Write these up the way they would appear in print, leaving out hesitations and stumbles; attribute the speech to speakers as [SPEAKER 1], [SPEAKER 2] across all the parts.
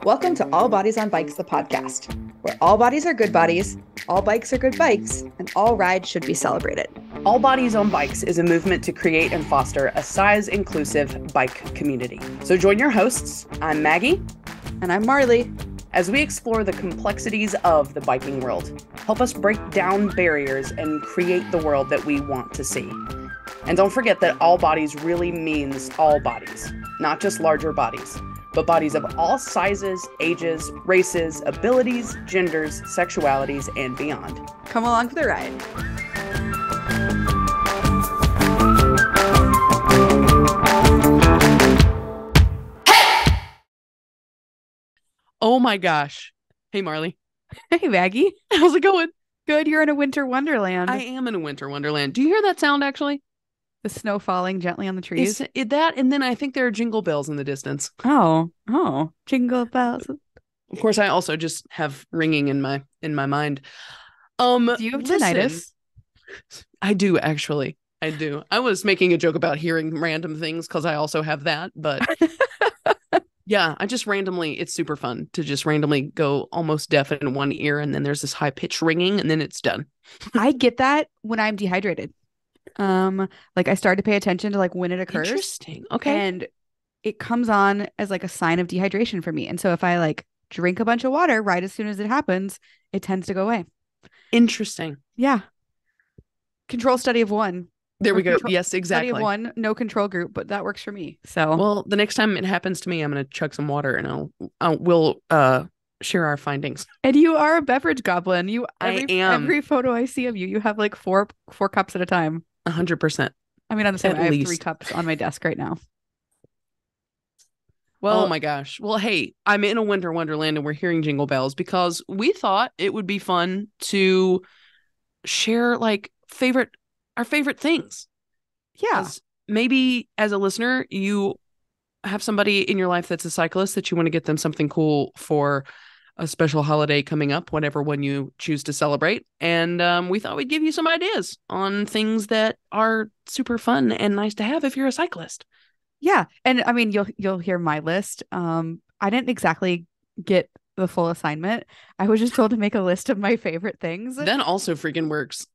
[SPEAKER 1] Welcome to All Bodies on Bikes, the podcast, where all bodies are good bodies, all bikes are good bikes, and all rides should be celebrated.
[SPEAKER 2] All Bodies on Bikes is a movement to create and foster a size-inclusive bike community. So join your hosts, I'm Maggie.
[SPEAKER 1] And I'm Marley.
[SPEAKER 2] As we explore the complexities of the biking world, help us break down barriers and create the world that we want to see. And don't forget that all bodies really means all bodies, not just larger bodies, but bodies of all sizes, ages, races, abilities, genders, sexualities, and beyond.
[SPEAKER 1] Come along for the ride.
[SPEAKER 2] Oh my gosh. Hey, Marley.
[SPEAKER 1] Hey, Maggie.
[SPEAKER 2] How's it going?
[SPEAKER 1] Good, you're in a winter wonderland.
[SPEAKER 2] I am in a winter wonderland. Do you hear that sound, actually?
[SPEAKER 1] The snow falling gently on the trees.
[SPEAKER 2] That, and then I think there are jingle bells in the distance.
[SPEAKER 1] Oh, jingle bells.
[SPEAKER 2] Of course, I also just have ringing in my mind.
[SPEAKER 1] Do you have tinnitus?
[SPEAKER 2] I do, actually. I do. I was making a joke about hearing random things because I also have that, but yeah, I just randomly, it's super fun to just randomly go almost deaf in one ear, and then there's this high pitched ringing, and then it's done.
[SPEAKER 1] I get that when I'm dehydrated. Like I start to pay attention to like when it occurs.
[SPEAKER 2] Interesting. Okay.
[SPEAKER 1] And it comes on as like a sign of dehydration for me. And so if I like drink a bunch of water right as soon as it happens, it tends to go away.
[SPEAKER 2] Interesting.
[SPEAKER 1] Yeah. Control study of one.
[SPEAKER 2] There we go. Yes, exactly.
[SPEAKER 1] Study of one, no control group, but that works for me. So
[SPEAKER 2] well, the next time it happens to me, I'm gonna chug some water and we'll share our findings.
[SPEAKER 1] And you are a beverage goblin.
[SPEAKER 2] I am.
[SPEAKER 1] Every photo I see of you, you have like four cups at a time.
[SPEAKER 2] 100%.
[SPEAKER 1] I mean, on the same, I have 3 cups on my desk right now.
[SPEAKER 2] Well, oh my gosh. Well, hey, I'm in a winter wonderland and we're hearing jingle bells because we thought it would be fun to share like our favorite things.
[SPEAKER 1] Yeah.
[SPEAKER 2] Maybe as a listener, you have somebody in your life that's a cyclist that you want to get them something cool for a special holiday coming up, whatever one you choose to celebrate. And we thought we'd give you some ideas on things that are super fun and nice to have if you're a cyclist.
[SPEAKER 1] Yeah. And I mean, you'll hear my list. I didn't exactly get the full assignment. I was just told to make a list of my favorite things.
[SPEAKER 2] That also freaking works.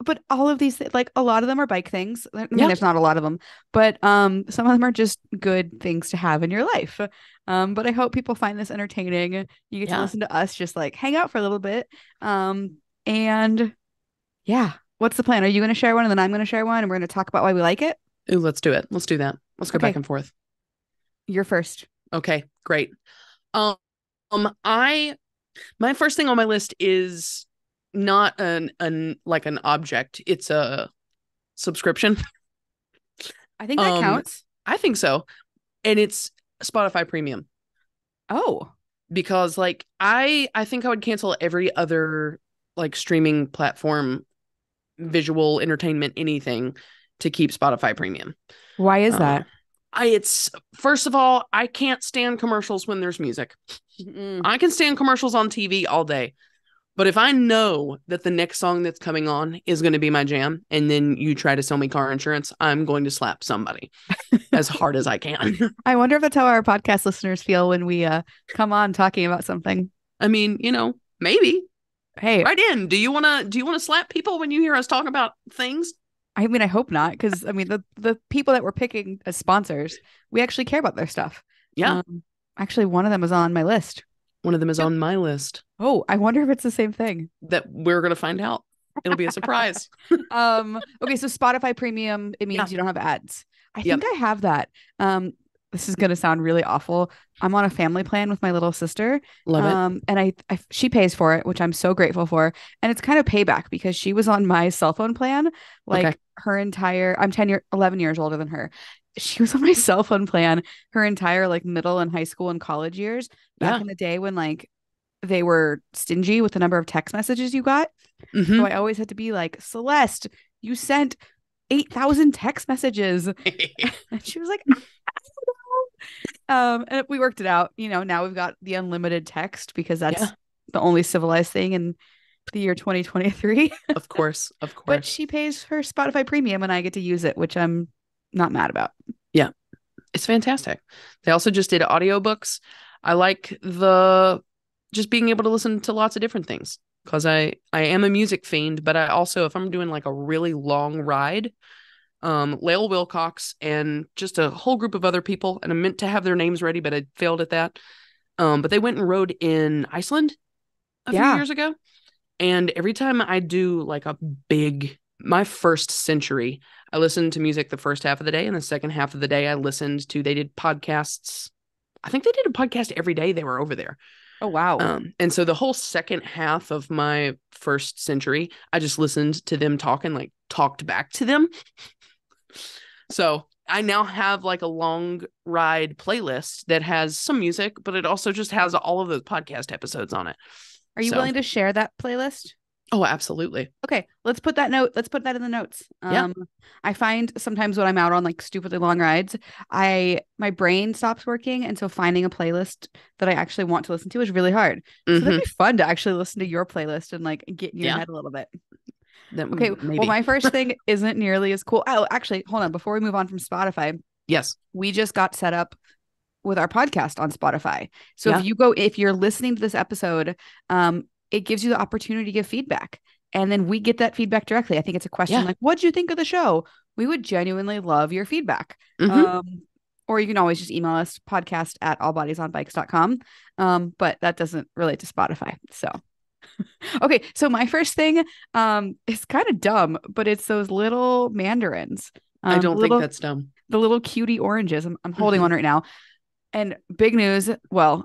[SPEAKER 1] But all of these, like a lot of them are bike things. I mean, there's not a lot of them, but some of them are just good things to have in your life. But I hope people find this entertaining. You get to listen to us just like hang out for a little bit. And yeah, what's the plan? Are you going to share one and then I'm going to share one and we're going to talk about why we like it?
[SPEAKER 2] Ooh, let's do it. Let's do that. Let's go back and forth.
[SPEAKER 1] You're first.
[SPEAKER 2] Okay, great. My first thing on my list is not an object. It's a subscription.
[SPEAKER 1] I think that counts.
[SPEAKER 2] I think so. And it's Spotify Premium.
[SPEAKER 1] Oh.
[SPEAKER 2] Because like I think I would cancel every other like streaming platform, visual entertainment, anything to keep Spotify Premium.
[SPEAKER 1] Why is that?
[SPEAKER 2] It's first of all, I can't stand commercials when there's music. I can stand commercials on TV all day. But if I know that the next song that's coming on is going to be my jam, and then you try to sell me car insurance, I'm going to slap somebody as hard as I can.
[SPEAKER 1] I wonder if that's how our podcast listeners feel when we come on talking about something.
[SPEAKER 2] I mean, maybe.
[SPEAKER 1] Hey,
[SPEAKER 2] right in. Do you want to slap people when you hear us talk about things?
[SPEAKER 1] I mean, I hope not, because I mean, the people that we're picking as sponsors, we actually care about their stuff.
[SPEAKER 2] Yeah.
[SPEAKER 1] Actually, one of them is on my list.
[SPEAKER 2] One of them is on my list.
[SPEAKER 1] Oh, I wonder if it's the same thing.
[SPEAKER 2] That we're going to find out. It'll be a surprise.
[SPEAKER 1] Okay, so Spotify Premium, it means you don't have ads. I think I have that. This is going to sound really awful. I'm on a family plan with my little sister.
[SPEAKER 2] Love it.
[SPEAKER 1] And she pays for it, which I'm so grateful for. And it's kind of payback because she was on my cell phone plan. Like her entire, I'm 11 years older than her. She was on my cell phone plan her entire like middle and high school and college years back in the day when like they were stingy with the number of text messages you got. Mm-hmm. So I always had to be like, Celeste, you sent 8,000 text messages. And she was like, I don't know. And we worked it out. Now we've got the unlimited text because that's the only civilized thing in the year 2023.
[SPEAKER 2] Of course.
[SPEAKER 1] But she pays for Spotify Premium and I get to use it, which I'm not mad about.
[SPEAKER 2] Yeah. It's fantastic. They also just did audiobooks. I like the just being able to listen to lots of different things because I am a music fiend, but I also, if I'm doing like a really long ride, Lael Wilcox and just a whole group of other people, and I meant to have their names ready, but I failed at that. But they went and rode in Iceland a few
[SPEAKER 1] Yeah.
[SPEAKER 2] years ago. And every time I do like my first century, I listened to music the first half of the day, and the second half of the day, they did podcasts. I think they did a podcast every day they were over there.
[SPEAKER 1] Oh, wow.
[SPEAKER 2] And so the whole second half of my first century, I just listened to them talk and like talked back to them. So I now have like a long ride playlist that has some music, but it also just has all of those podcast episodes on it.
[SPEAKER 1] Are you willing to share that playlist?
[SPEAKER 2] Oh, absolutely.
[SPEAKER 1] Okay, let's put that in the notes.
[SPEAKER 2] Yeah.
[SPEAKER 1] I find sometimes when I'm out on like stupidly long rides, my brain stops working, and so finding a playlist that I actually want to listen to is really hard. So that'd be fun to actually listen to your playlist and like get in your head a little bit. Okay,
[SPEAKER 2] maybe.
[SPEAKER 1] well, my first thing isn't nearly as cool. Oh, actually, hold on. Before we move on from Spotify,
[SPEAKER 2] yes,
[SPEAKER 1] we just got set up with our podcast on Spotify. So if you're listening to this episode, it gives you the opportunity to give feedback. And then we get that feedback directly. I think it's a question like, what'd you think of the show? We would genuinely love your feedback. Or you can always just email us podcast@allbodiesonbikes.com. But that doesn't relate to Spotify. So, okay. So my first thing is kind of dumb, but it's those little mandarins.
[SPEAKER 2] I don't think that's dumb.
[SPEAKER 1] The little cutie oranges. I'm holding one right now. And big news. Well,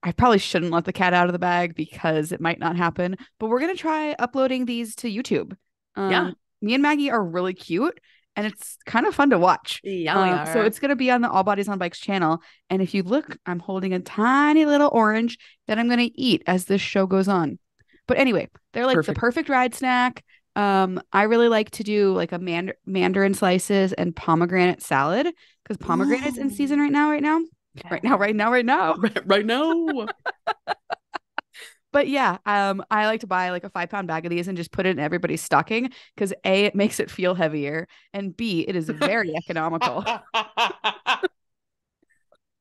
[SPEAKER 1] I probably shouldn't let the cat out of the bag because it might not happen, but we're going to try uploading these to YouTube. Me and Maggie are really cute and it's kind of fun to watch.
[SPEAKER 2] Yeah, we are.
[SPEAKER 1] So it's going to be on the All Bodies on Bikes channel. And if you look, I'm holding a tiny little orange that I'm going to eat as this show goes on. But anyway, they're like the perfect ride snack. I really like to do like a mandarin slices and pomegranate salad because pomegranate's in season right now. Right now. But yeah, I like to buy like a 5-pound bag of these and just put it in everybody's stocking because A, it makes it feel heavier, and B, it is very economical.
[SPEAKER 2] I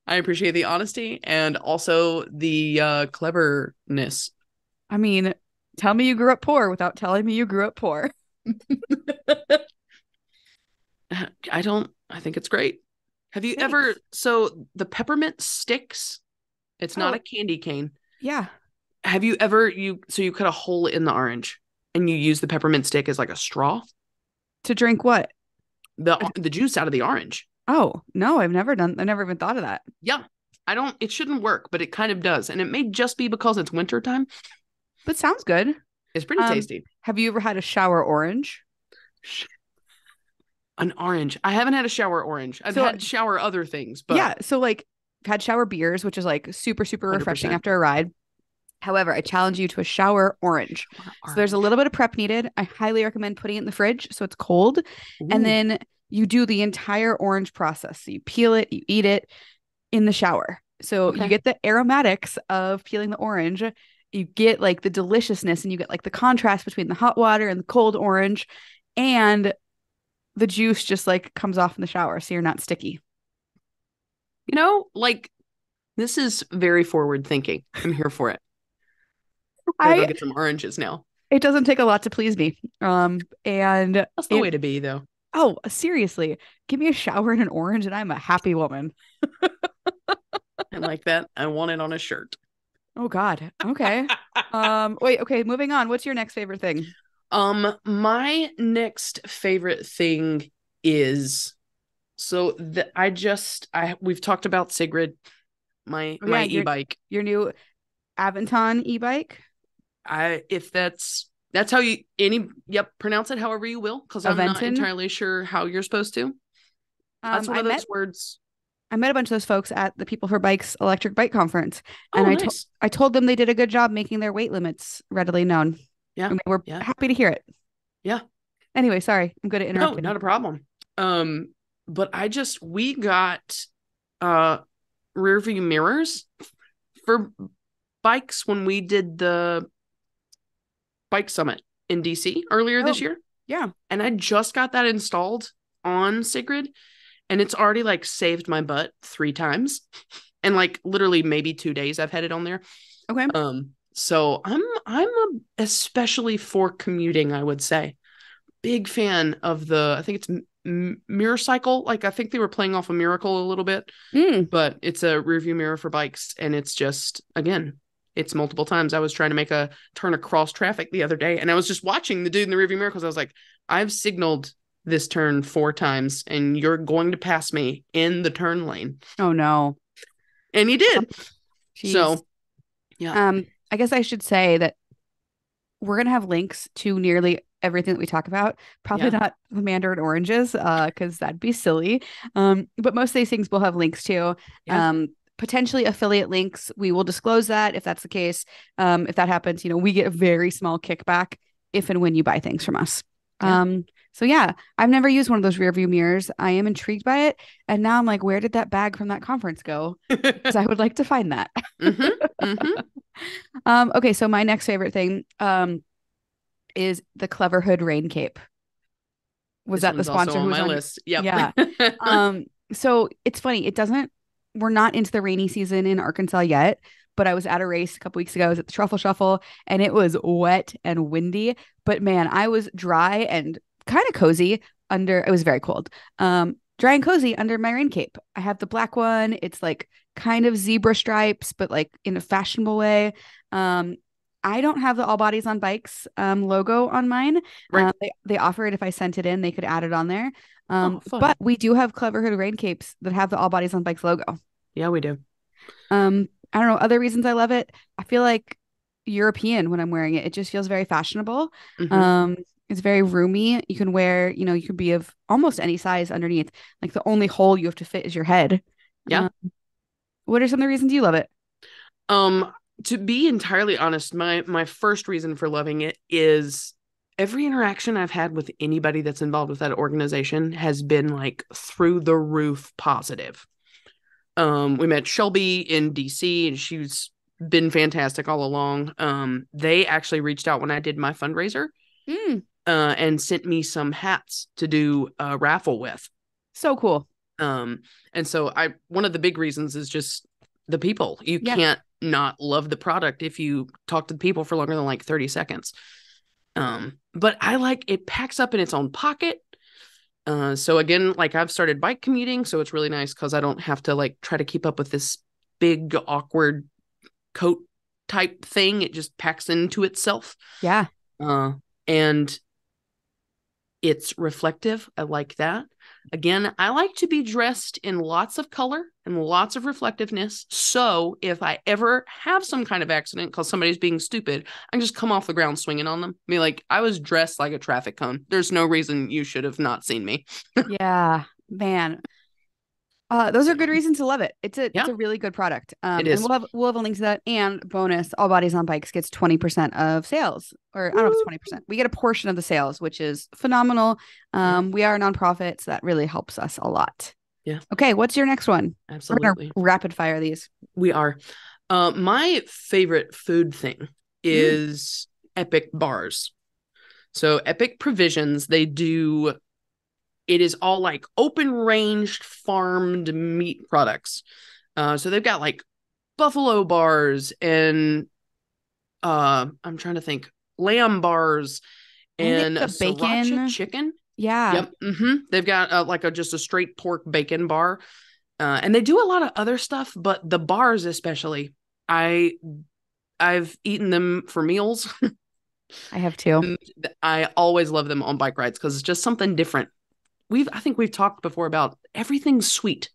[SPEAKER 2] appreciate the honesty and also the cleverness.
[SPEAKER 1] I mean, tell me you grew up poor without telling me you grew up poor.
[SPEAKER 2] I think it's great. Have you ever, so the peppermint sticks, it's not a candy cane.
[SPEAKER 1] Yeah.
[SPEAKER 2] Have you ever, so you cut a hole in the orange and you use the peppermint stick as like a straw?
[SPEAKER 1] To drink what?
[SPEAKER 2] The juice out of the orange.
[SPEAKER 1] Oh, no, I've never even thought of that.
[SPEAKER 2] Yeah. It shouldn't work, but it kind of does. And it may just be because it's wintertime.
[SPEAKER 1] But sounds good.
[SPEAKER 2] It's pretty tasty.
[SPEAKER 1] Have you ever had a shower orange?
[SPEAKER 2] An orange. I haven't had a shower orange. I've had shower other things, but
[SPEAKER 1] yeah. So like I've had shower beers, which is like super, super refreshing 100%. After a ride. However, I challenge you to a shower orange. So there's a little bit of prep needed. I highly recommend putting it in the fridge so it's cold. Ooh. And then you do the entire orange process. So you peel it, you eat it in the shower. So you get the aromatics of peeling the orange. You get like the deliciousness and you get like the contrast between the hot water and the cold orange. And the juice just like comes off in the shower. So you're not sticky.
[SPEAKER 2] Like this is very forward thinking. I'm here for it. I go get some oranges now.
[SPEAKER 1] It doesn't take a lot to please me. And
[SPEAKER 2] that's the way to be though.
[SPEAKER 1] Oh, seriously. Give me a shower and an orange and I'm a happy woman.
[SPEAKER 2] I like that. I want it on a shirt.
[SPEAKER 1] Oh God. Okay. Wait, okay, moving on. What's your next favorite thing?
[SPEAKER 2] My next favorite thing is we've talked about Sigrid, my e-bike.
[SPEAKER 1] Your new Aventon e-bike?
[SPEAKER 2] If that's how you pronounce it however you will, because I'm not entirely sure how you're supposed to. That's one of those words.
[SPEAKER 1] I met a bunch of those folks at the People for Bikes electric bike conference, and I told them they did a good job making their weight limits readily known. Yeah, and they were happy to hear it.
[SPEAKER 2] Yeah.
[SPEAKER 1] Anyway, sorry, I'm good at interrupting.
[SPEAKER 2] No, not a problem. But we got rear view mirrors for bikes when we did the bike summit in DC earlier this year.
[SPEAKER 1] Yeah.
[SPEAKER 2] And I just got that installed on Sigrid. and it's already like saved my butt 3 times. And like literally maybe 2 days I've had it on there.
[SPEAKER 1] Okay.
[SPEAKER 2] So especially for commuting, I would say. Big fan of I think it's Mirror Cycle. Like, I think they were playing off a Miracle a little bit, but it's a rear view mirror for bikes. And it's just, again, it's multiple times. I was trying to make a turn across traffic the other day, and I was just watching the dude in the rear view mirror because I was like, I've signaled this turn 4 times and you're going to pass me in the turn lane.
[SPEAKER 1] Oh, no.
[SPEAKER 2] And he did.
[SPEAKER 1] Jeez.
[SPEAKER 2] So, yeah.
[SPEAKER 1] I guess I should say that we're going to have links to nearly everything that we talk about. Probably not the Mandarin oranges, because that'd be silly. But most of these things we'll have links to. Potentially affiliate links. We will disclose that if that's the case. If that happens, we get a very small kickback if and when you buy things from us. So yeah, I've never used one of those rear view mirrors. I am intrigued by it. And now I'm like, where did that bag from that conference go? Because I would like to find that. Okay, so my next favorite thing is the Clever Hood rain cape. Was that the sponsor who was on my list?
[SPEAKER 2] Yep.
[SPEAKER 1] Yeah. So it's funny. We're not into the rainy season in Arkansas yet, but I was at a race a couple weeks ago. I was at the Truffle Shuffle and it was wet and windy, but man, I was dry and kind of cozy it was very cold. Dry and cozy under my rain cape. I have the black one. It's like kind of zebra stripes, but like in a fashionable way. I don't have the All Bodies on Bikes logo on mine.
[SPEAKER 2] Right.
[SPEAKER 1] They offer it if I sent it in, they could add it on there. But we do have Clever Hood rain capes that have the All Bodies on Bikes logo.
[SPEAKER 2] Yeah, we do.
[SPEAKER 1] I don't know. Other reasons I love it. I feel like European when I'm wearing it. It just feels very fashionable. It's very roomy. You can wear, you could be of almost any size underneath. Like the only hole you have to fit is your head.
[SPEAKER 2] Yeah.
[SPEAKER 1] What are some of the reasons you love it?
[SPEAKER 2] To be entirely honest, my first reason for loving it is every interaction I've had with anybody that's involved with that organization has been like through the roof positive. We met Shelby in DC and she's been fantastic all along. They actually reached out when I did my fundraiser and sent me some hats to do a raffle with.
[SPEAKER 1] So cool.
[SPEAKER 2] And so one of the big reasons is just the people. You can't not love the product if you talk to the people for longer than like 30 seconds. But I like it packs up in its own pocket. So again, like I've started bike commuting, so it's really nice because I don't have to like try to keep up with this big awkward coat type thing. It just packs into itself.
[SPEAKER 1] Yeah.
[SPEAKER 2] And it's reflective. I like that. Again, I like to be dressed in lots of color and lots of reflectiveness. So if I ever have some kind of accident because somebody's being stupid, I can just come off the ground swinging on them. I mean, like, I was dressed like a traffic cone. There's no reason you should have not seen me.
[SPEAKER 1] Yeah, man. Those are good reasons to love it. It's a really good product.
[SPEAKER 2] It is.
[SPEAKER 1] And we'll have a link to that. And bonus, All Bodies on Bikes gets 20% of sales. Or I don't know if it's 20%. We get a portion of the sales, which is phenomenal. We are a nonprofit, so that really helps us a lot.
[SPEAKER 2] Yeah.
[SPEAKER 1] Okay, what's your next one?
[SPEAKER 2] Absolutely.
[SPEAKER 1] We're gonna rapid fire these.
[SPEAKER 2] We are. My favorite food thing is Epic Bars. So Epic Provisions, it is all like open ranged farmed meat products. So they've got like buffalo bars and I'm trying to think, lamb bars and
[SPEAKER 1] the bacon
[SPEAKER 2] chicken.
[SPEAKER 1] Yeah.
[SPEAKER 2] Yep. They've got just a straight pork bacon bar. And they do a lot of other stuff, but the bars especially, I've eaten them for meals.
[SPEAKER 1] I have too.
[SPEAKER 2] I always love them on bike rides because it's just something different. I think we've talked before about everything's sweet.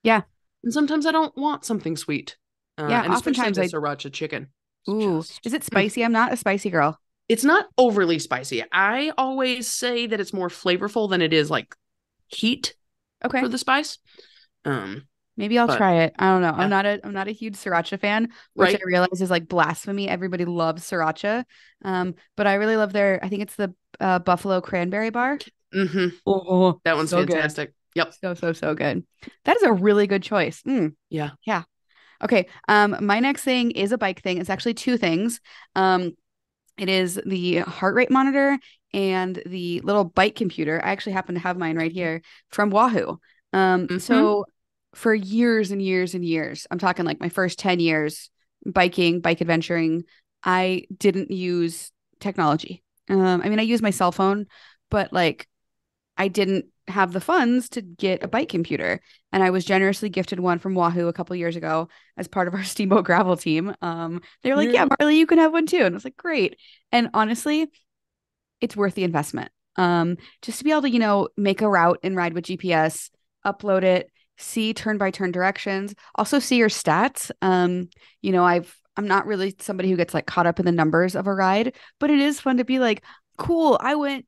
[SPEAKER 1] Yeah.
[SPEAKER 2] And sometimes I don't want something sweet. And oftentimes especially the sriracha chicken.
[SPEAKER 1] Ooh. Is it spicy? I'm not a spicy girl.
[SPEAKER 2] It's not overly spicy. I always say that it's more flavorful than it is like heat for the spice.
[SPEAKER 1] Maybe I'll try it. I don't know. Yeah. I'm not a huge sriracha fan, which I realize is like blasphemy. Everybody loves sriracha. But I really love I think it's the buffalo cranberry bar.
[SPEAKER 2] Oh, that one's so fantastic. Good.
[SPEAKER 1] Yep. So good. That is a really good choice.
[SPEAKER 2] Yeah.
[SPEAKER 1] Yeah. Okay. My next thing is a bike thing. It's actually two things. It is the heart rate monitor and the little bike computer. I actually happen to have mine right here from Wahoo.
[SPEAKER 2] Mm-hmm.
[SPEAKER 1] So for years and years and years, I'm talking like my first 10 years biking, bike adventuring, I didn't use technology. I mean, I use my cell phone, but like I didn't have the funds to get a bike computer. And I was generously gifted one from Wahoo a couple years ago as part of our Steamboat Gravel team. They were like, yeah,
[SPEAKER 2] Yeah.
[SPEAKER 1] Marley, you can have one too. And I was like, great. And honestly, it's worth the investment. Just to be able to, make a route and ride with GPS, upload it, see turn by turn directions, also see your stats. I'm not really somebody who gets like caught up in the numbers of a ride, but it is fun to be like, cool, I went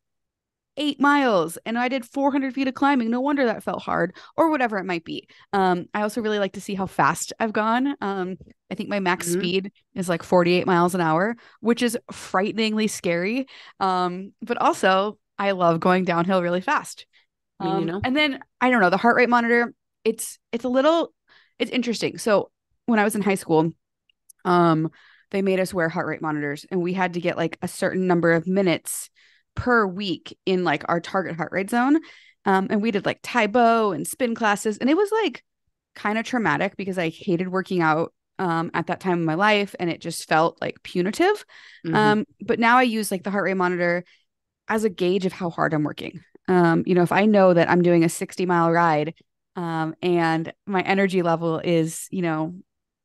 [SPEAKER 1] 8 miles and I did 400 feet of climbing. No wonder that felt hard, or whatever it might be. I also really like to see how fast I've gone. I think my max
[SPEAKER 2] Mm-hmm.
[SPEAKER 1] speed is like 48 miles an hour, which is frighteningly scary. But also, I love going downhill really fast.
[SPEAKER 2] I mean,
[SPEAKER 1] And then I don't know, the heart rate monitor, it's interesting. So when I was in high school, um, they made us wear heart rate monitors and we had to get like a certain number of minutes per week in like our target heart rate zone. And we did like Tai Bo and spin classes. And it was like kind of traumatic because I hated working out at that time of my life and it just felt like punitive.
[SPEAKER 2] mm-hmm.
[SPEAKER 1] But now I use like the heart rate monitor as a gauge of how hard I'm working. If I know that I'm doing a 60-mile ride and my energy level is,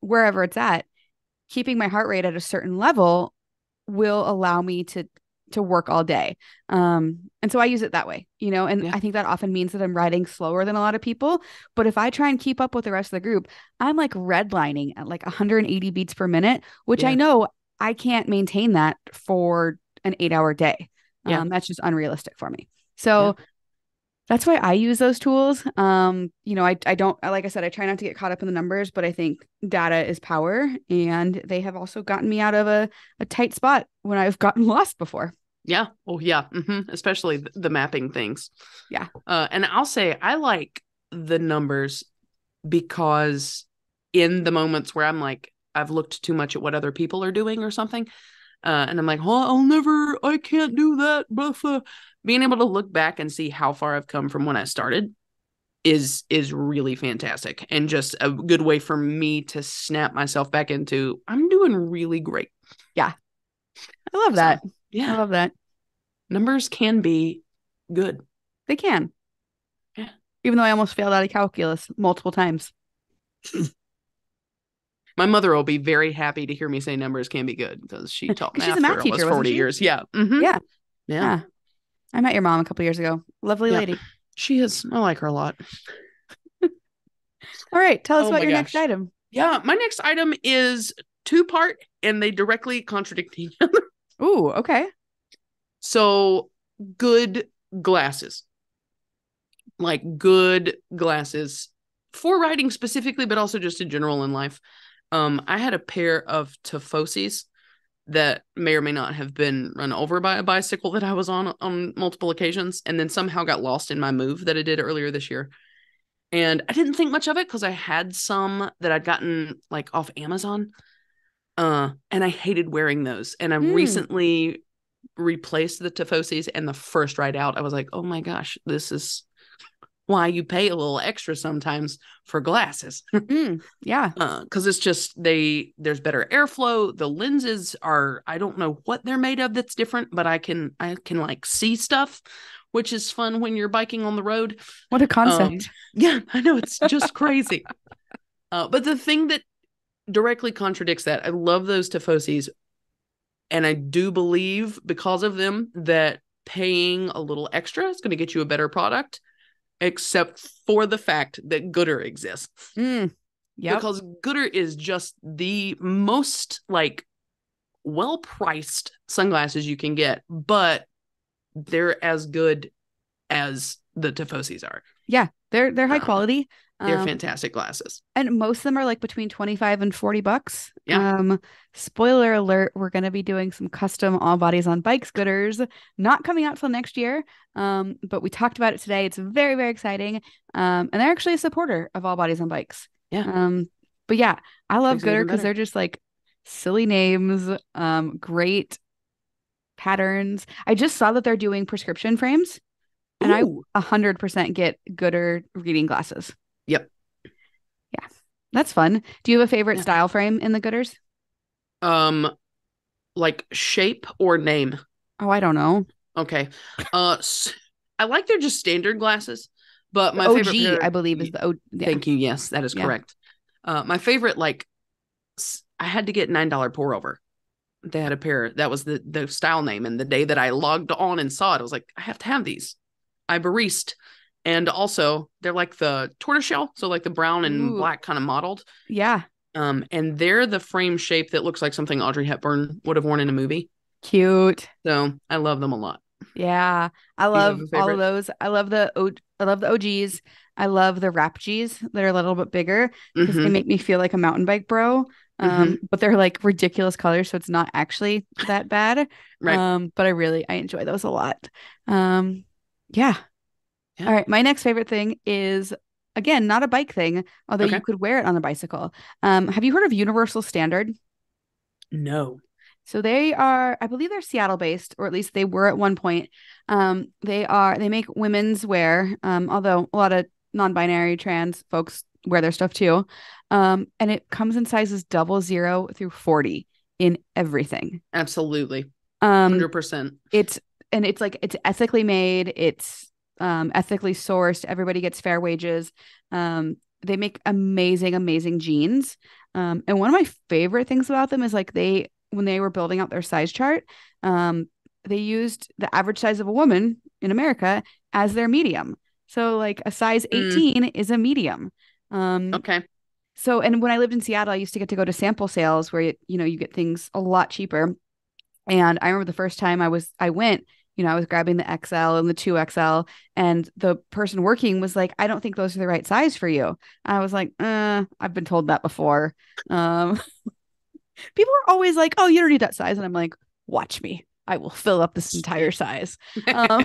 [SPEAKER 1] wherever it's at, keeping my heart rate at a certain level will allow me to work all day. And so I use it that way, and
[SPEAKER 2] Yeah.
[SPEAKER 1] I think that often means that I'm riding slower than a lot of people. But if I try and keep up with the rest of the group, I'm like redlining at like 180 beats per minute, which I
[SPEAKER 2] Yeah.
[SPEAKER 1] know I can't maintain that for an 8-hour day.
[SPEAKER 2] Yeah.
[SPEAKER 1] That's just unrealistic for me.
[SPEAKER 2] Yeah.
[SPEAKER 1] So that's why I use those tools. I don't, like I said, I try not to get caught up in the numbers, but I think data is power. And they have also gotten me out of a tight spot when I've gotten lost before.
[SPEAKER 2] Yeah. Oh, yeah. Especially the mapping things.
[SPEAKER 1] Yeah.
[SPEAKER 2] And I'll say I like the numbers because in the moments where I'm like, I've looked too much at what other people are doing or something, and I'm like, oh, I can't do that. But being able to look back and see how far I've come from when I started is really fantastic and just a good way for me to snap myself back into I'm doing really great.
[SPEAKER 1] Yeah. I love
[SPEAKER 2] So
[SPEAKER 1] that. I
[SPEAKER 2] yeah,
[SPEAKER 1] love that.
[SPEAKER 2] numbers can be good.
[SPEAKER 1] They can,
[SPEAKER 2] Yeah.
[SPEAKER 1] even though I almost failed out of calculus multiple times.
[SPEAKER 2] My mother will be very happy to hear me say numbers can be good because she taught
[SPEAKER 1] Because she's a
[SPEAKER 2] math
[SPEAKER 1] math
[SPEAKER 2] for almost
[SPEAKER 1] teacher, wasn't
[SPEAKER 2] 40
[SPEAKER 1] she?
[SPEAKER 2] years. Yeah. Mm-hmm.
[SPEAKER 1] Yeah.
[SPEAKER 2] Yeah.
[SPEAKER 1] Yeah. I met your mom a couple years ago. Lovely
[SPEAKER 2] Yeah.
[SPEAKER 1] lady.
[SPEAKER 2] She is. I like her a lot.
[SPEAKER 1] All right. Tell us
[SPEAKER 2] Oh
[SPEAKER 1] about
[SPEAKER 2] my
[SPEAKER 1] your next
[SPEAKER 2] gosh.
[SPEAKER 1] item.
[SPEAKER 2] Yeah. My next item is two-part and they directly contradict each other.
[SPEAKER 1] Ooh, okay.
[SPEAKER 2] So, good glasses. Like good glasses for riding specifically, but also just in general in life. I had a pair of Tifosis that may or may not have been run over by a bicycle that I was on multiple occasions, and then somehow got lost in my move that I did earlier this year. And I didn't think much of it because I had some that I'd gotten like off Amazon. And I hated wearing those. And I
[SPEAKER 1] Hmm.
[SPEAKER 2] recently replaced the Tifosis, and the first ride out, I was like, oh my gosh, this is why you pay a little extra sometimes for glasses.
[SPEAKER 1] Yeah.
[SPEAKER 2] Because it's just there's better airflow. The lenses are I don't know what they're made of that's different, but I can like see stuff, which is fun when you're biking on the road.
[SPEAKER 1] What a concept.
[SPEAKER 2] Yeah, I know it's just crazy. But the thing that directly contradicts that, I love those Tifosis, and I do believe because of them that paying a little extra is going to get you a better product, except for the fact that Gooder exists.
[SPEAKER 1] Yep.
[SPEAKER 2] Because Gooder is just the most like well priced sunglasses you can get, but they're as good as the Tifosis are.
[SPEAKER 1] Yeah. They're high
[SPEAKER 2] Uh,
[SPEAKER 1] quality.
[SPEAKER 2] they're
[SPEAKER 1] Um,
[SPEAKER 2] fantastic glasses.
[SPEAKER 1] and most of them are like between 25 and $40.
[SPEAKER 2] Yeah.
[SPEAKER 1] Spoiler alert, we're going to be doing some custom all bodies on bike scooters, not coming out till next year. But we talked about it today. It's very, very exciting. And they're actually a supporter of all bodies on bikes.
[SPEAKER 2] Yeah.
[SPEAKER 1] But yeah, I
[SPEAKER 2] Which
[SPEAKER 1] love
[SPEAKER 2] makes it
[SPEAKER 1] Gooder
[SPEAKER 2] even
[SPEAKER 1] because
[SPEAKER 2] better.
[SPEAKER 1] they're just like silly names, great patterns. I just saw that they're doing prescription frames. And I
[SPEAKER 2] Ooh.
[SPEAKER 1] 100% get Gooder reading glasses.
[SPEAKER 2] Yep.
[SPEAKER 1] Yeah. That's fun. Do you have a favorite
[SPEAKER 2] Yeah.
[SPEAKER 1] style frame in the Gooders?
[SPEAKER 2] Um, like shape or name?
[SPEAKER 1] Oh, I don't know.
[SPEAKER 2] Okay. I like their just standard glasses, but
[SPEAKER 1] The
[SPEAKER 2] my favorite
[SPEAKER 1] OG,
[SPEAKER 2] pair.
[SPEAKER 1] I believe, is the O. Yeah.
[SPEAKER 2] Thank you. Yes, that is
[SPEAKER 1] Yeah.
[SPEAKER 2] correct. My favorite, like, I had to get $9 pour over. They had a pair. That was the style name. And the day that I logged on and saw it, I was like, I have to have these. I barista. And also, they're like the tortoiseshell, so like the brown and
[SPEAKER 1] Ooh.
[SPEAKER 2] black kind of mottled.
[SPEAKER 1] Yeah.
[SPEAKER 2] And they're the frame shape that looks like something Audrey Hepburn would have worn in a movie.
[SPEAKER 1] Cute.
[SPEAKER 2] So I love them a lot.
[SPEAKER 1] Yeah. I
[SPEAKER 2] Do you have
[SPEAKER 1] love
[SPEAKER 2] a
[SPEAKER 1] all of
[SPEAKER 2] favorite?
[SPEAKER 1] those. I love the OGs. I love the Rap Gs. They're a little bit bigger because they
[SPEAKER 2] Mm-hmm.
[SPEAKER 1] make me feel like a mountain bike bro.
[SPEAKER 2] Mm-hmm.
[SPEAKER 1] But they're like ridiculous colors, so it's not actually that bad.
[SPEAKER 2] Right.
[SPEAKER 1] But I enjoy those a lot. Um, yeah.
[SPEAKER 2] Yeah.
[SPEAKER 1] All right. My next favorite thing is again not a bike thing, although you
[SPEAKER 2] Okay.
[SPEAKER 1] could wear it on a bicycle. Have you heard of Universal Standard?
[SPEAKER 2] No.
[SPEAKER 1] So they are, I believe they're Seattle based, or at least they were at one point. They make women's wear, although a lot of non-binary trans folks wear their stuff too. And it comes in sizes 00 through 40 in everything.
[SPEAKER 2] Absolutely.
[SPEAKER 1] Um,
[SPEAKER 2] 100%.
[SPEAKER 1] it's it's like it's ethically made, it's ethically sourced, everybody gets fair wages. They make amazing, amazing jeans. And one of my favorite things about them is like when they were building out their size chart, they used the average size of a woman in America as their medium. So like a size
[SPEAKER 2] Mm,
[SPEAKER 1] 18 is a medium. Um,
[SPEAKER 2] okay.
[SPEAKER 1] and when I lived in Seattle, I used to get to go to sample sales where you get things a lot cheaper. And I remember the first time I went, I was grabbing the XL and the 2XL, and the person working was like, I don't think those are the right size for you. I was like, I've been told that before. Um, People are always like, oh, you don't need that size. And I'm like, watch me. I will fill up this entire size. Um,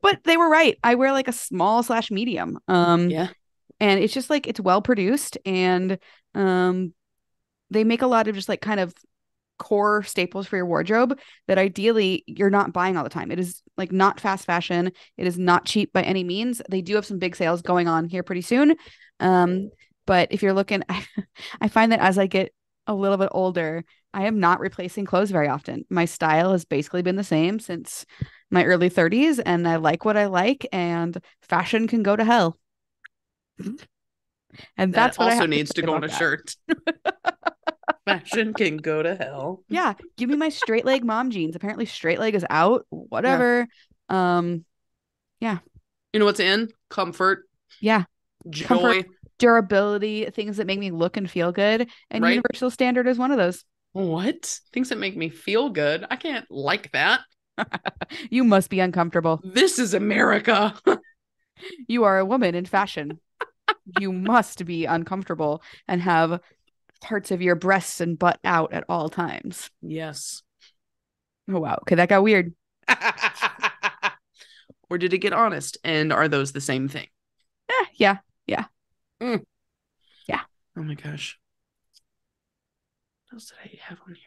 [SPEAKER 1] but they were right. I wear like a small/medium.
[SPEAKER 2] Yeah.
[SPEAKER 1] And it's just like it's well produced, and um they make a lot of just like kind of core staples for your wardrobe that ideally you're not buying all the time. It is like not fast fashion. It is not cheap by any means. They do have some big sales going on here pretty soon. But if you're looking, I find that as I get a little bit older, I am not replacing clothes very often. My style has basically been the same since my early 30s, and I like what I like, and fashion can go to hell. And
[SPEAKER 2] That
[SPEAKER 1] that's what I
[SPEAKER 2] also
[SPEAKER 1] have to
[SPEAKER 2] needs to
[SPEAKER 1] say
[SPEAKER 2] go on
[SPEAKER 1] about
[SPEAKER 2] a
[SPEAKER 1] that.
[SPEAKER 2] shirt. Fashion can go to hell.
[SPEAKER 1] Yeah, give me my straight leg mom jeans. Apparently straight leg is out.
[SPEAKER 2] Yeah.
[SPEAKER 1] Whatever. Um, yeah.
[SPEAKER 2] You know what's in? Comfort,
[SPEAKER 1] Yeah. Comfort,
[SPEAKER 2] joy,
[SPEAKER 1] durability, things that make me look and feel good. And
[SPEAKER 2] right?
[SPEAKER 1] Universal Standard is one of those.
[SPEAKER 2] What? Things that make me feel good. I can't like that.
[SPEAKER 1] You must be uncomfortable.
[SPEAKER 2] This is America.
[SPEAKER 1] You are a woman in fashion. You must be uncomfortable and have parts of your breasts and butt out at all times.
[SPEAKER 2] Yes.
[SPEAKER 1] Oh, wow. Okay, that got weird.
[SPEAKER 2] Or did it get honest? And are those the same thing?
[SPEAKER 1] Yeah. Yeah.
[SPEAKER 2] Mm.
[SPEAKER 1] Yeah.
[SPEAKER 2] Oh my gosh. What else did I have on here?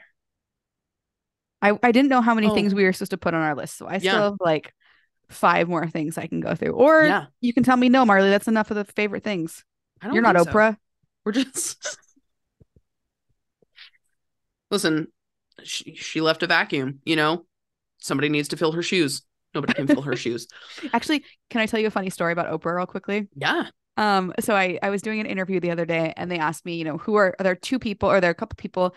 [SPEAKER 1] I didn't know how many
[SPEAKER 2] Oh,
[SPEAKER 1] things we were supposed to put on our list. So I still
[SPEAKER 2] yeah.
[SPEAKER 1] have like 5 more things I can go through. Or
[SPEAKER 2] Yeah.
[SPEAKER 1] you can tell me, no, Marley, that's enough of the favorite things.
[SPEAKER 2] I
[SPEAKER 1] You're
[SPEAKER 2] don't
[SPEAKER 1] not
[SPEAKER 2] think so.
[SPEAKER 1] Oprah.
[SPEAKER 2] We're just listen, she left a vacuum, Somebody needs to fill her shoes. Nobody can fill her shoes.
[SPEAKER 1] Actually, can I tell you a funny story about Oprah real quickly?
[SPEAKER 2] Yeah.
[SPEAKER 1] So I was doing an interview the other day, and they asked me, are there two people, or are there a couple people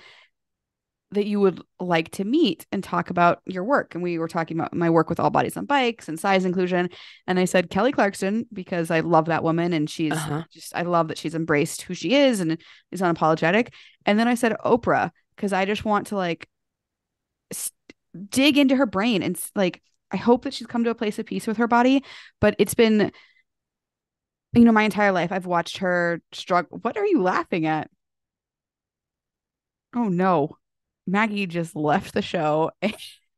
[SPEAKER 1] that you would like to meet and talk about your work? And we were talking about my work with All Bodies on Bikes and size inclusion. And I said Kelly Clarkson, because I love that woman, and
[SPEAKER 2] Uh-huh.
[SPEAKER 1] I love that she's embraced who she is and is unapologetic. And then I said Oprah, because I just want to like dig into her brain, and like I hope that she's come to a place of peace with her body. But it's been, my entire life I've watched her struggle. What are you laughing at? Oh no. Maggie just left the show,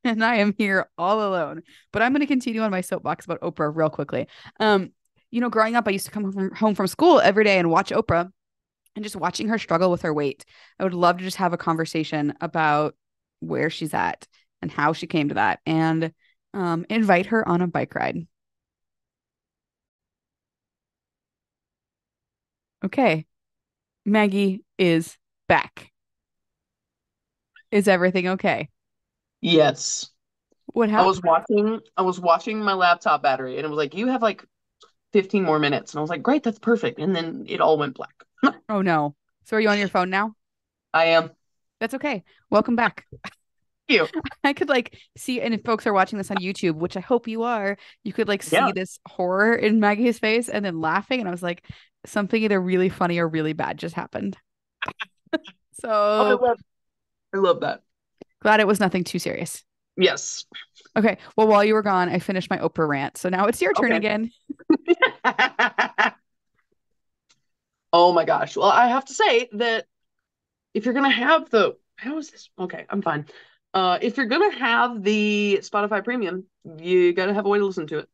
[SPEAKER 1] and I am here all alone. But I'm going to continue on my soapbox about Oprah real quickly. Growing up, I used to come home from school every day and watch Oprah, and just watching her struggle with her weight. I would love to just have a conversation about where she's at and how she came to that. And Invite her on a bike ride. Okay. Maggie is back. Is everything okay?
[SPEAKER 2] Yes.
[SPEAKER 1] What
[SPEAKER 2] I
[SPEAKER 1] happened?
[SPEAKER 2] was watching my laptop battery and it was like, you have like 15 more minutes. And I was like, great, that's perfect. And then it all went black.
[SPEAKER 1] Oh no. So are you on your phone now?
[SPEAKER 2] I am.
[SPEAKER 1] That's okay. Welcome back.
[SPEAKER 2] You.
[SPEAKER 1] I could like see, and if folks are watching this on YouTube, which I hope you are, you could like see
[SPEAKER 2] Yeah.
[SPEAKER 1] this horror in Maggie's face and then laughing. And I was like, something either really funny or really bad just happened.
[SPEAKER 2] Oh,
[SPEAKER 1] So
[SPEAKER 2] I love that.
[SPEAKER 1] glad it was nothing too serious.
[SPEAKER 2] Yes.
[SPEAKER 1] Okay. Well, while you were gone, I finished my Oprah rant. So now it's your turn
[SPEAKER 2] Okay.
[SPEAKER 1] again.
[SPEAKER 2] Oh my gosh. Well, I have to say that if you're gonna have the how is this? Okay, I'm fine. If you're gonna have the Spotify Premium, you gotta have a way to listen to it.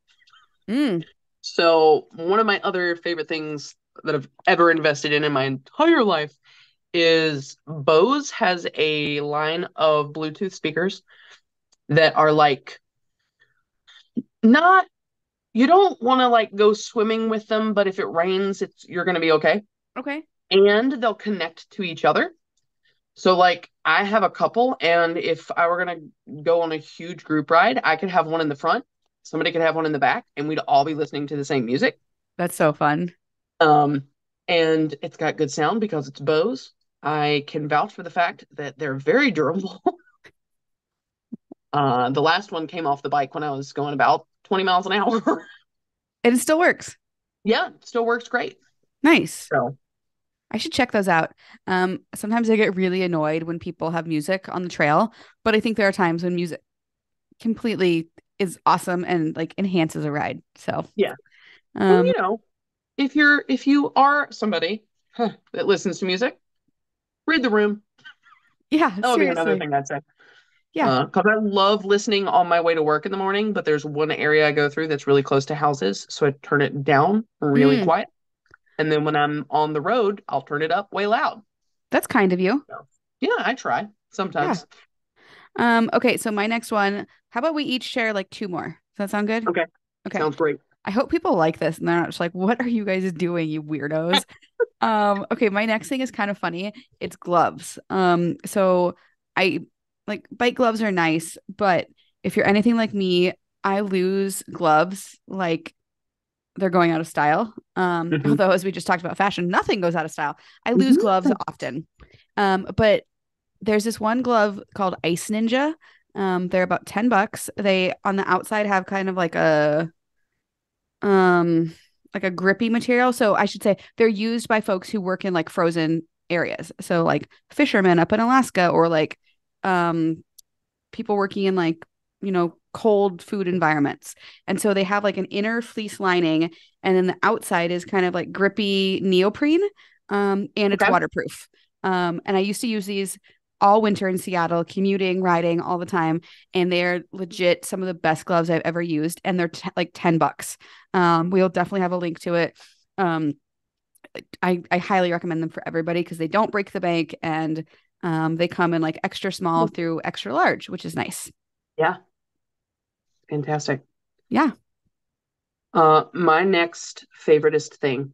[SPEAKER 1] Mm,
[SPEAKER 2] So one of my other favorite things that I've ever invested in my entire life is Bose has a line of Bluetooth speakers that are like not you don't want to like go swimming with them, but if it rains, it's you're gonna be okay.
[SPEAKER 1] okay.
[SPEAKER 2] And they'll connect to each other. So like I have a couple, and if I were gonna go on a huge group ride, I could have one in the front, somebody could have one in the back, and we'd all be listening to the same music.
[SPEAKER 1] That's so fun.
[SPEAKER 2] Um, and it's got good sound because it's Bose. I can vouch for the fact that they're very durable. The last one came off the bike when I was going about 20 miles an hour.
[SPEAKER 1] And it still works.
[SPEAKER 2] Yeah, still works great.
[SPEAKER 1] Nice.
[SPEAKER 2] So
[SPEAKER 1] I should check those out. Sometimes I get really annoyed when people have music on the trail, but I think there are times when music completely is awesome and like enhances a ride. So,
[SPEAKER 2] yeah, and
[SPEAKER 1] um,
[SPEAKER 2] if you are somebody that listens to music, read the room.
[SPEAKER 1] yeah,
[SPEAKER 2] That would be another
[SPEAKER 1] seriously.
[SPEAKER 2] thing I'd say.
[SPEAKER 1] Yeah.
[SPEAKER 2] Because I love listening on my way to work in the morning, but there's one area I go through that's really close to houses, so I turn it down really
[SPEAKER 1] Mm,
[SPEAKER 2] quiet. And then when I'm on the road, I'll turn it up way loud.
[SPEAKER 1] that's kind of you.
[SPEAKER 2] So, yeah, I try
[SPEAKER 1] Yeah.
[SPEAKER 2] sometimes.
[SPEAKER 1] Okay, so my next one, how about we each share like two more? Does that sound good?
[SPEAKER 2] Okay,
[SPEAKER 1] Okay.
[SPEAKER 2] sounds great.
[SPEAKER 1] I hope people like this and they're not just like, what are you guys doing, you weirdos? Okay, my next thing is kind of funny. It's gloves. So I like bike gloves are nice, but if you're anything like me, I lose gloves like they're going out of style.
[SPEAKER 2] Mhm.
[SPEAKER 1] Although as we just talked about fashion, nothing goes out of style. I lose gloves
[SPEAKER 2] Mhm.
[SPEAKER 1] often. But there's this one glove called Ice Ninja. They're about $10. They on the outside have kind of um like a grippy material. So I should say they're used by folks who work in like frozen areas. So like fishermen up in Alaska or like um people working in like, cold food environments. And so they have like an inner fleece lining and then the outside is kind of like grippy neoprene and it's
[SPEAKER 2] Okay.
[SPEAKER 1] waterproof. And I used to use these all winter in Seattle, commuting, riding all the time, and they're legit some of the best gloves I've ever used, and they're like $10. We'll definitely have a link to it. Um, I highly recommend them for everybody because they don't break the bank and they come in like extra small through extra large, which is nice.
[SPEAKER 2] Yeah, fantastic.
[SPEAKER 1] Yeah.
[SPEAKER 2] My next favoriteest thing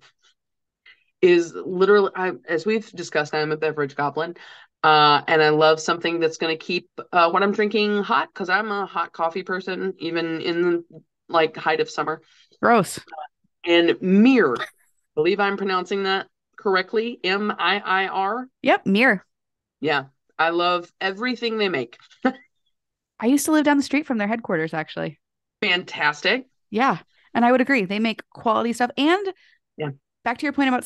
[SPEAKER 2] is literally, as we've discussed, I'm a beverage goblin. And I love something that's going to keep what I'm drinking hot because I'm a hot coffee person, even in the like height of summer.
[SPEAKER 1] Gross.
[SPEAKER 2] And Mir, believe I'm pronouncing that correctly. Miir.
[SPEAKER 1] Yep. Mirror.
[SPEAKER 2] Yeah, I love everything they make.
[SPEAKER 1] I used to live down the street from their headquarters, actually.
[SPEAKER 2] Fantastic.
[SPEAKER 1] Yeah. And I would agree. They make quality stuff. And
[SPEAKER 2] Yeah.
[SPEAKER 1] back to your point about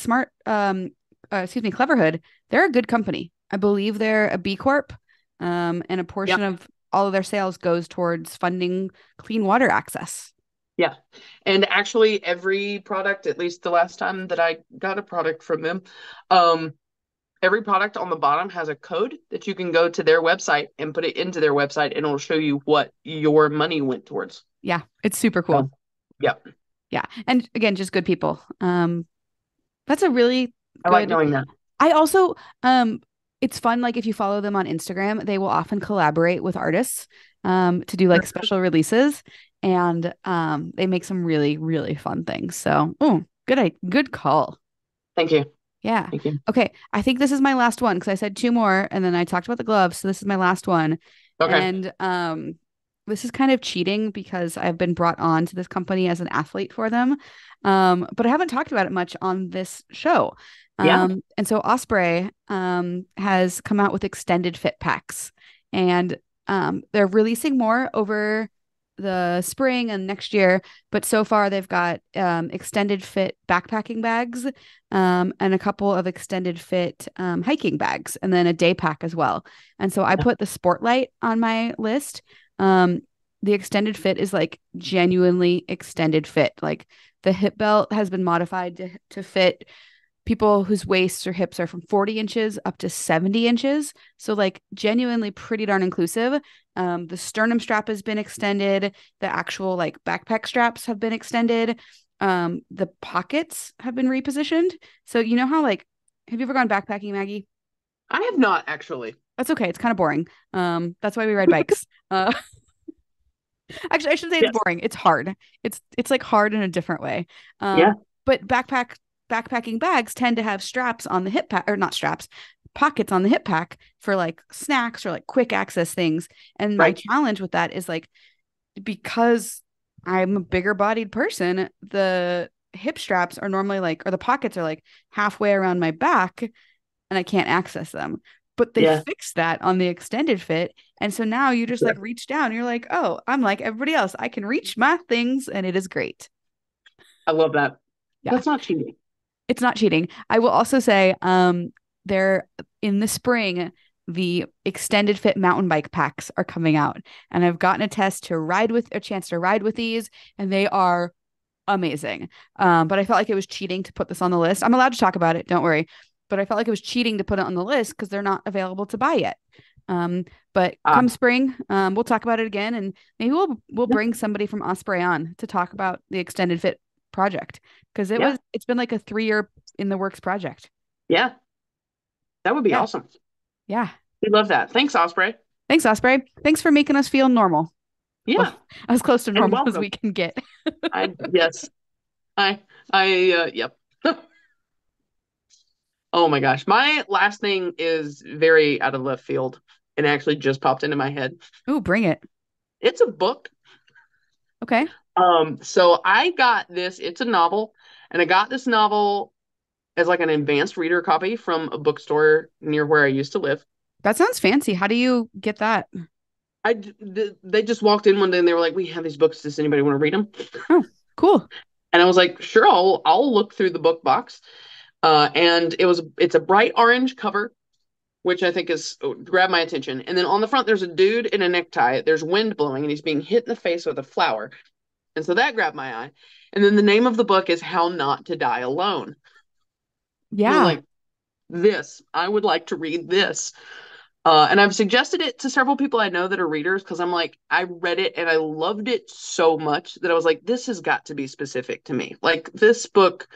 [SPEAKER 1] Cleverhood, they're a good company. I believe they're a B Corp. And a
[SPEAKER 2] Yeah.
[SPEAKER 1] portion of all of their sales goes towards funding clean water access.
[SPEAKER 2] Yeah. And actually, every product, at least the last time that I got a product from them, um, every product on the bottom has a code that you can go to their website and put it into their website, and it'll show you what your money went towards.
[SPEAKER 1] Yeah. It's super cool.
[SPEAKER 2] So, yeah,
[SPEAKER 1] Yeah. And again, just good people. That's a really
[SPEAKER 2] I like
[SPEAKER 1] good.
[SPEAKER 2] knowing that.
[SPEAKER 1] I also, um, it's fun. Like if you follow them on Instagram, they will often collaborate with artists to do like special releases, and they make some really, really fun things. So, oh, good call.
[SPEAKER 2] Thank you.
[SPEAKER 1] Yeah.
[SPEAKER 2] Thank you.
[SPEAKER 1] Okay. I think this is my last one because I said two more and then I talked about the gloves. So this is my last one.
[SPEAKER 2] Okay.
[SPEAKER 1] And this is kind of cheating because I've been brought on to this company as an athlete for them. But I haven't talked about it much on this show.
[SPEAKER 2] Yeah.
[SPEAKER 1] And so Osprey has come out with extended fit packs, and they're releasing more over the spring and next year, but so far they've got extended fit backpacking bags, and a couple of extended fit hiking bags, and then a day pack as well. And so I put the Sportlight on my list. Um, the extended fit is like genuinely extended fit. Like the hip belt has been modified to fit people whose waists or hips are from 40 inches up to 70 inches. So like genuinely pretty darn inclusive. The sternum strap has been extended. The actual like backpack straps have been extended. The pockets have been repositioned. So you know how like, have you ever gone backpacking, Maggie?
[SPEAKER 2] I have not actually.
[SPEAKER 1] That's okay. It's kind of boring. That's why we ride bikes. Actually, I should say it's
[SPEAKER 2] Yes.
[SPEAKER 1] boring. It's hard. It's like hard in a different way.
[SPEAKER 2] Yeah.
[SPEAKER 1] But backpacking bags tend to have straps on the hip pack, or not straps, pockets on the hip pack for like snacks or like quick access things. And my
[SPEAKER 2] Right.
[SPEAKER 1] challenge with that is like, because I'm a bigger bodied person, the hip straps are normally like, or the pockets are like halfway around my back, and I can't access them. But they
[SPEAKER 2] Yeah.
[SPEAKER 1] fixed that on the extended fit. And so now you just like reach down. You're like, oh, I'm like everybody else. I can reach my things, and it is great.
[SPEAKER 2] I love that.
[SPEAKER 1] Yeah.
[SPEAKER 2] That's not cheating.
[SPEAKER 1] It's not cheating. I will also say, they're in the spring, the extended fit mountain bike packs are coming out, and I've gotten a chance to ride with these, and they are amazing. But I felt like it was cheating to put this on the list. I'm allowed to talk about it, don't worry. But I felt like it was cheating to put it on the list because they're not available to buy yet. But
[SPEAKER 2] Ah,
[SPEAKER 1] come spring, we'll talk about it again, and maybe we'll
[SPEAKER 2] yeah.
[SPEAKER 1] bring somebody from Osprey on to talk about the extended fit project, because
[SPEAKER 2] Yeah.
[SPEAKER 1] it's been like a 3 year in the works project.
[SPEAKER 2] Yeah. That would be
[SPEAKER 1] Yeah,
[SPEAKER 2] awesome.
[SPEAKER 1] yeah.
[SPEAKER 2] We love that. Thanks, Osprey.
[SPEAKER 1] Thanks, Osprey. Thanks for making us feel normal. Well,
[SPEAKER 2] Yeah.
[SPEAKER 1] as close to
[SPEAKER 2] And
[SPEAKER 1] normal as
[SPEAKER 2] welcome.
[SPEAKER 1] we can get.
[SPEAKER 2] Yes. I, yep. Oh my gosh. My last thing is very out of left field and actually just popped into my head.
[SPEAKER 1] Ooh, bring it.
[SPEAKER 2] It's a book.
[SPEAKER 1] Okay,
[SPEAKER 2] So I got this, it's a novel, and I got this novel as like an advanced reader copy from a bookstore near where I used to live.
[SPEAKER 1] that sounds fancy. How do you get that?
[SPEAKER 2] They just walked in one day and they were like, "We have these books. Does anybody want to read them?"
[SPEAKER 1] Oh, cool.
[SPEAKER 2] And I was like, "Sure, I'll look through the book box." And it's a bright orange cover, which I think is grabbed my attention. And then on the front, there's a dude in a necktie. There's wind blowing, and he's being hit in the face with a flower. And so that grabbed my eye. And then the name of the book is How Not to Die Alone. And I'm
[SPEAKER 1] Yeah,
[SPEAKER 2] like, this, I would like to read this. And I've suggested it to several people I know that are readers because I'm like, I read it and I loved it so much that I was like, this has got to be specific to me. Like, this book,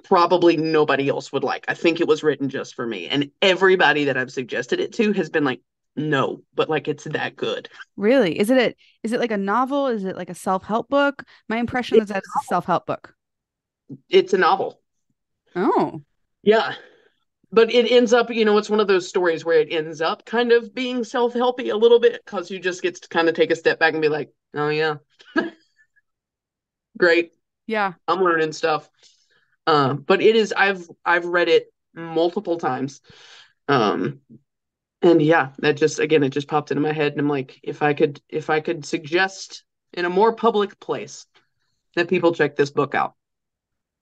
[SPEAKER 2] probably nobody else would like. I think it was written just for me. And everybody that I've suggested it to has been like, no, but like, it's that good.
[SPEAKER 1] really. Is it like a novel? Is it like a self-help book? My impression is
[SPEAKER 2] It's,
[SPEAKER 1] that it's a self-help book.
[SPEAKER 2] it's a novel.
[SPEAKER 1] Oh,
[SPEAKER 2] Yeah. But it ends up, it's one of those stories where it ends up kind of being self-helpy a little bit because you just get to kind of take a step back and be like, oh yeah, great.
[SPEAKER 1] yeah.
[SPEAKER 2] I'm learning stuff. But it is I've read it multiple times. Um, and yeah, that just again it just popped into my head and I'm like, if I could suggest in a more public place that people check this book out,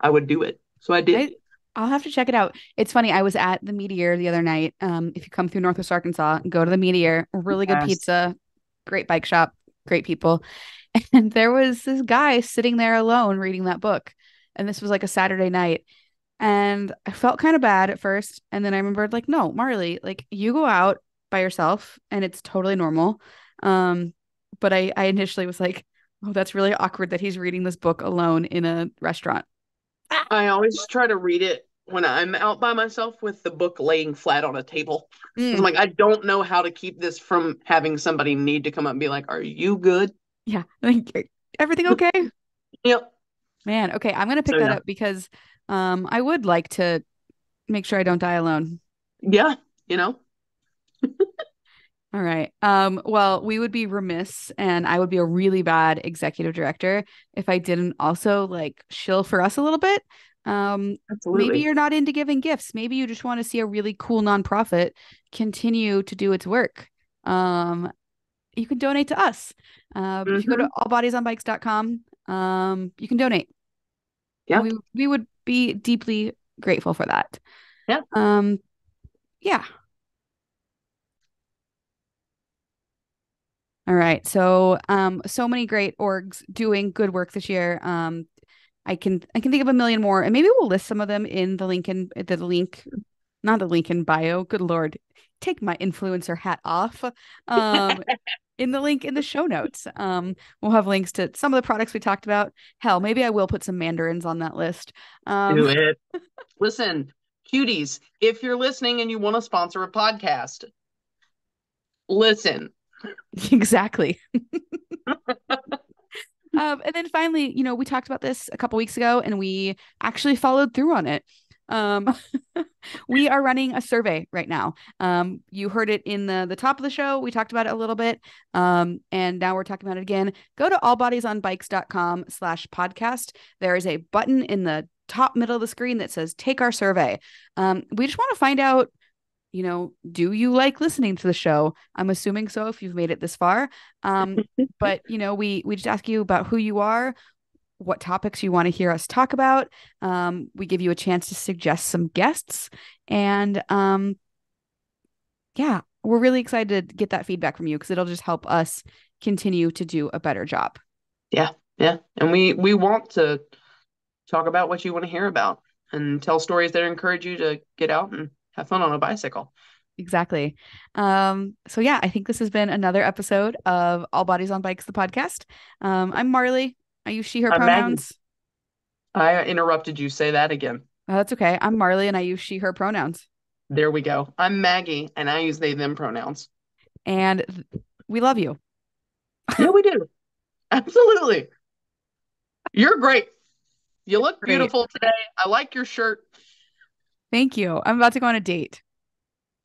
[SPEAKER 2] I would do it. So I did.
[SPEAKER 1] I I'll have to check it out. It's funny. I was at the Meteor the other night. If you come through Northwest Arkansas, go to the Meteor. Really good
[SPEAKER 2] Yes.
[SPEAKER 1] pizza, great bike shop, great people. And there was this guy sitting there alone reading that book. And this was like a Saturday night. And I felt kind of bad at first. And then I remembered, like, no, Marley, like you go out by yourself and it's totally normal. Um, but I initially was like, oh, that's really awkward that he's reading this book alone in a restaurant.
[SPEAKER 2] I always try to read it when I'm out by myself with the book laying flat on a table. I'm
[SPEAKER 1] Mm,
[SPEAKER 2] like, I don't know how to keep this from having somebody need to come up and be like, "Are you good?"
[SPEAKER 1] yeah. Like, everything okay?
[SPEAKER 2] Yep.
[SPEAKER 1] Man, okay. I'm gonna pick
[SPEAKER 2] So
[SPEAKER 1] that
[SPEAKER 2] yeah,
[SPEAKER 1] up because I would like to make sure I don't die alone.
[SPEAKER 2] yeah, you know,
[SPEAKER 1] All right. Well, we would be remiss and I would be a really bad executive director if I didn't also like shill for us a little bit. Maybe
[SPEAKER 2] absolutely.
[SPEAKER 1] you're not into giving gifts. Maybe you just want to see a really cool nonprofit continue to do its work. Um, you can donate to us. If you go to
[SPEAKER 2] Hmm.
[SPEAKER 1] allbodiesonbikes.com, you can donate. And
[SPEAKER 2] Yeah,
[SPEAKER 1] we would be deeply grateful for that.
[SPEAKER 2] yeah,
[SPEAKER 1] Um, yeah. All right. So, so many great orgs doing good work this year. I can think of a million more, and maybe we'll list some of them in the link not the link in bio. Good Lord, take my influencer hat off. In the link in the show notes. We'll have links to some of the products we talked about. Hell, maybe I will put some mandarins on that list.
[SPEAKER 2] do it. Listen, cuties, if you're listening and you want to sponsor a podcast, listen.
[SPEAKER 1] Exactly. And then finally, we talked about this a couple weeks ago and we actually followed through on it. Um, we are running a survey right now. You heard it in the top of the show. We talked about it a little bit. And now we're talking about it again. Go to allbodiesonbikes.com/podcast. There is a button in the top middle of the screen that says take our survey. We just want to find out, do you like listening to the show? I'm assuming so if you've made it this far. But we just ask you about who you are, what topics you want to hear us talk about. We give you a chance to suggest some guests. And yeah, we're really excited to get that feedback from you because it'll just help us continue to do a better job.
[SPEAKER 2] Yeah, yeah. And we want to talk about what you want to hear about and tell stories that encourage you to get out and have fun on a bicycle.
[SPEAKER 1] Exactly. So yeah, I think this has been another episode of All Bodies on Bikes, the podcast. I'm Marley. I use she, her
[SPEAKER 2] I'm Maggie.
[SPEAKER 1] pronouns.
[SPEAKER 2] I interrupted you. Say that again.
[SPEAKER 1] That's okay. I'm Marley and I use she, her pronouns.
[SPEAKER 2] There we go. I'm Maggie and I use they, them pronouns.
[SPEAKER 1] And we love you.
[SPEAKER 2] Yeah, we do. Absolutely. You're great. You look
[SPEAKER 1] Great.
[SPEAKER 2] beautiful today. I like your shirt.
[SPEAKER 1] Thank you. I'm about to go on a date.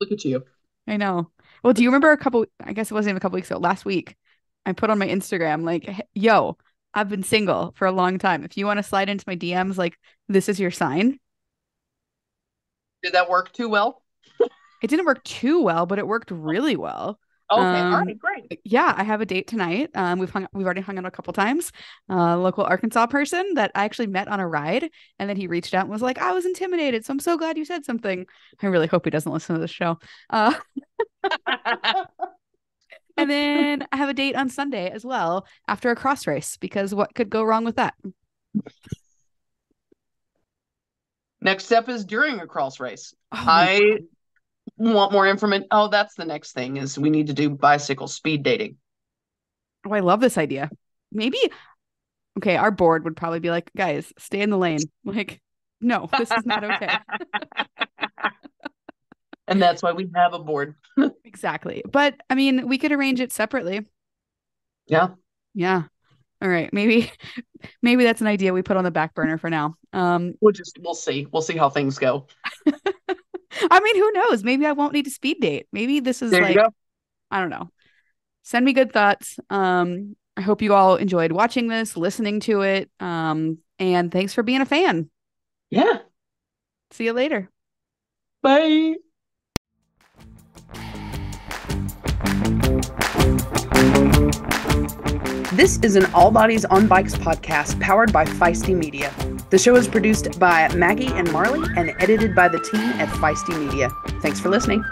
[SPEAKER 2] Look at you.
[SPEAKER 1] I know. Well, do you remember I guess it wasn't even a couple weeks ago, last week, I put on my Instagram, like, yo, I've been single for a long time. If you want to slide into my DMs, like, this is your sign.
[SPEAKER 2] Did that work too well?
[SPEAKER 1] It didn't work too well, but it worked really well.
[SPEAKER 2] Okay. All
[SPEAKER 1] Um,
[SPEAKER 2] right. Great.
[SPEAKER 1] yeah, I have a date tonight. We've already hung out a couple times. Local Arkansas person that I actually met on a ride, and then he reached out and was like, "I was intimidated, so I'm so glad you said something." I really hope he doesn't listen to this show. Uh, and then I have a date on Sunday as well after a cross race because what could go wrong with that?
[SPEAKER 2] Next step is during a cross race.
[SPEAKER 1] Oh my
[SPEAKER 2] I want more information. Oh, that's the next thing is we need to do bicycle speed dating.
[SPEAKER 1] Oh, I love this idea. Maybe, okay, our board would probably be like, guys, stay in the lane. Like, no, this is not okay.
[SPEAKER 2] And that's why we have a board.
[SPEAKER 1] Exactly. But I mean, we could arrange it separately.
[SPEAKER 2] Yeah.
[SPEAKER 1] Yeah. All right. Maybe that's an idea we put on the back burner for now.
[SPEAKER 2] We'll see. We'll see how things go.
[SPEAKER 1] I mean, who knows? Maybe I won't need a speed date. Maybe this is
[SPEAKER 2] There you
[SPEAKER 1] like,
[SPEAKER 2] go.
[SPEAKER 1] I don't know. Send me good thoughts. I hope you all enjoyed watching this, listening to it. And thanks for being a fan.
[SPEAKER 2] Yeah.
[SPEAKER 1] See you later.
[SPEAKER 2] Bye. This is an All Bodies on Bikes podcast powered by Feisty Media. The show is produced by Maggie and Marley and edited by the team at Feisty Media. Thanks for listening.